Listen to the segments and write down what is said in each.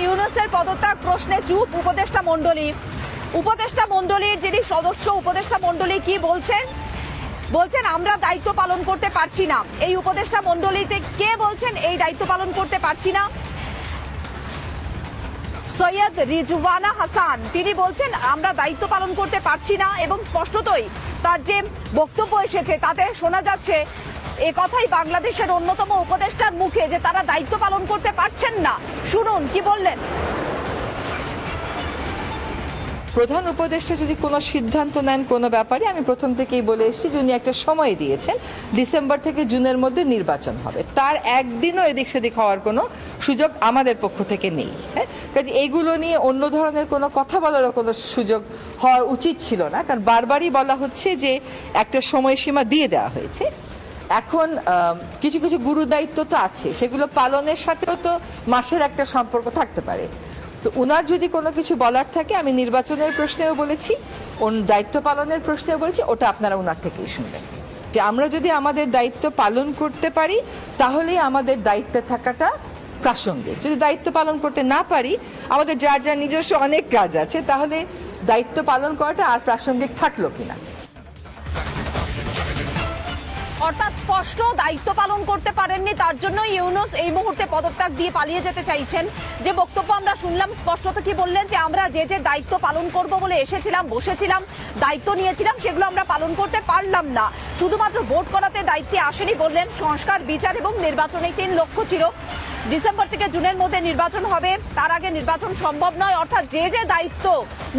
ইউনূসের পদত্যাগ প্রশ্নে চুপ উপদেষ্টা মণ্ডলী। উপদেষ্টা মণ্ডলীর যিনি সদস্য উপদেষ্টা মণ্ডলী কি বলছেন? বলছেন আমরা দায়িত্ব পালন করতে পারছি না। এই উপদেষ্টা মণ্ডলীতে কে বলছেন এই দায়িত্ব পালন করতে পারছি না? সৈয়দ রিজওয়ানা হাসান তিনি বলছেন আমরা দায়িত্ব পালন করতে পারছি না, এবং স্পষ্টতই তার যে বক্তব্য এসেছে তাতে শোনা যাচ্ছে এ কথাই বাংলাদেশের অন্যতম উপদেষ্টার মুখে যে তারা দায়িত্ব পালন করতে পারছেন না। শুনুন কি বললেন। প্রধান উপদেষ্টা যদি কোনো সিদ্ধান্ত নেন কোনো ব্যাপারে, আমি প্রথম থেকেই বলে এসেছি যে উনি একটা সময় দিয়েছেন, ডিসেম্বর থেকে জুনের মধ্যে নির্বাচন হবে। তার একদিনও এদিক সেদিক হওয়ার কোনো সুযোগ আমাদের পক্ষ থেকে নেই। কাজে এইগুলো নিয়ে অন্য ধরনের কোনো কথা বলারও কোনো সুযোগ হওয়া উচিত ছিল না, কারণ বারবারই বলা হচ্ছে যে একটা সময়সীমা দিয়ে দেওয়া হয়েছে। এখন কিছু কিছু গুরু দায়িত্ব তো আছে, সেগুলো পালনের সাথেও তো মাসের একটা সম্পর্ক থাকতে পারে। তো উনার যদি কোনো কিছু বলার থাকে, আমি নির্বাচনের প্রশ্নেও বলেছি, দায়িত্ব পালনের প্রশ্নেও বলেছি, ওটা আপনারা উনার থেকেই শুনবেন। যে আমরা যদি আমাদের দায়িত্ব পালন করতে পারি তাহলেই আমাদের দায়িত্বে থাকাটা প্রাসঙ্গিক। যদি দায়িত্ব পালন করতে না পারি, আমাদের যার যার নিজস্ব অনেক কাজ আছে, তাহলে দায়িত্ব পালন করাটা আর প্রাসঙ্গিক থাকলো কিনা। অর্থাৎ স্পষ্ট দায়িত্ব পালন করতে পারেননি, তার জন্য ইউনূস এই মুহূর্তে পদত্যাগ দিয়ে পালিয়ে যেতে চাইছেন। যে বক্তব্য আমরা শুনলাম, স্পষ্টত কি বললেন যে আমরা যে যে দায়িত্ব পালন করব বলে এসেছিলাম, বসেছিলাম, দায়িত্ব নিয়েছিলাম, সেগুলো আমরা পালন করতে পারলাম না। শুধুমাত্র ভোট করাতে দায়িত্বে আসেনি বললেন, সংস্কার, বিচার এবং নির্বাচন এই 3 লক্ষ্য ছিল। ডিসেম্বর থেকে জুনের মধ্যে নির্বাচন হবে, তার আগে নির্বাচন সম্ভব নয়। অর্থাৎ যে যে দায়িত্ব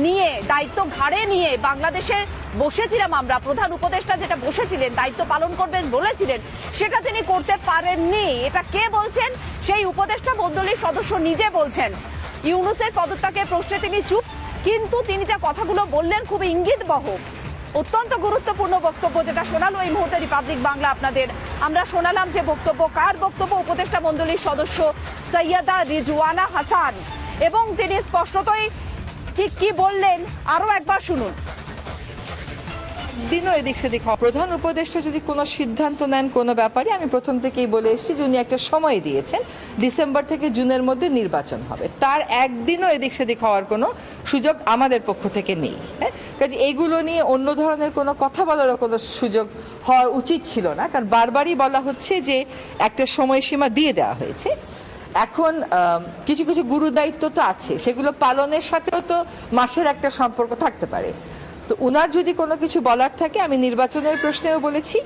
নিয়ে, দায়িত্ব ঘাড়ে নিয়ে বাংলাদেশের বসেছিলাম আমরা, প্রধান উপদেষ্টা যেটা বসেছিলেন দায়িত্ব পালন করবেন বলেছিলেন, সেটা তিনি করতে পারেননি। এটা কে বলছেন? সেই উপদেষ্টা মণ্ডলীর সদস্য নিজে বলছেন। ইউনূসের পদত্যাগের প্রশ্নে তিনি চুপ, কিন্তু তিনি যা কথাগুলো বললেন খুব ইঙ্গিতবহ, অত্যন্ত গুরুত্বপূর্ণ বক্তব্য যেটা শোনালো এই মুহূর্তে রিপাবলিক বাংলা আপনাদের। আমরা শোনালাম যে বক্তব্য, কার বক্তব্য? উপদেষ্টা মণ্ডলীর সদস্য সৈয়দা রিজওয়ানা হাসান, এবং তিনি স্পষ্টতই ঠিক কি বললেন আরো একবার শুনুন। দিনও এদিক সেদিক প্রধান উপদেষ্টা যদি কোনো সিদ্ধান্ত নেন কোনো ব্যাপারে, আমি প্রথম থেকেই বলে এসেছি যে উনি একটা সময় দিয়েছেন, ডিসেম্বর থেকে জুনের মধ্যে নির্বাচন হবে। তার একদিনও এদিক সেদিক হওয়ার কোনো সুযোগ আমাদের পক্ষ থেকে নেই। কাজে এইগুলো নিয়ে অন্য ধরনের কোনো কথা বলারও কোনো সুযোগ হওয়া উচিত ছিল না, কারণ বারবারই বলা হচ্ছে যে একটা সময়সীমা দিয়ে দেওয়া হয়েছে। এখন কিছু কিছু গুরু দায়িত্ব তো আছে, সেগুলো পালনের সাথেও তো মাসের একটা সম্পর্ক থাকতে পারে। তো উনার যদি কোনো কিছু বলার থাকে, আমি নির্বাচনের প্রশ্নেও বলেছি,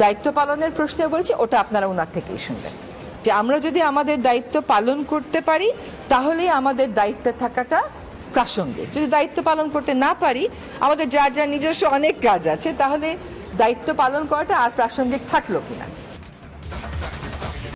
দায়িত্ব পালনের প্রশ্নেও বলেছি, ওটা আপনারা উনার থেকেই শুনবেন। যে আমরা যদি আমাদের দায়িত্ব পালন করতে পারি তাহলেই আমাদের দায়িত্বে থাকাটা প্রাসঙ্গিক। যদি দায়িত্ব পালন করতে না পারি, আমাদের যার যার নিজস্ব অনেক কাজ আছে, তাহলে দায়িত্ব পালন করাটা আর প্রাসঙ্গিক থাকলো কিনা।